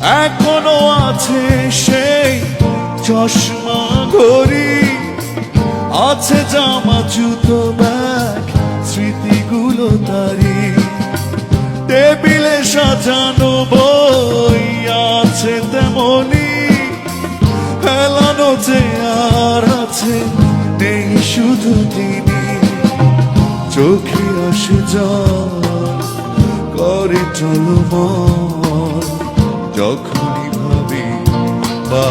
এখনো আছে সেই চশমা ঘড়ি, আছে জামা জুতো ব্যাগ স্মৃতিগুলো তারি। টেবিলে সাজানো বই আছে তেমনি, ফেলানো যে আর আছে নেই শুধু তিনি। চোখে আসে জল করে চলো মন, যখনই ভাবি বা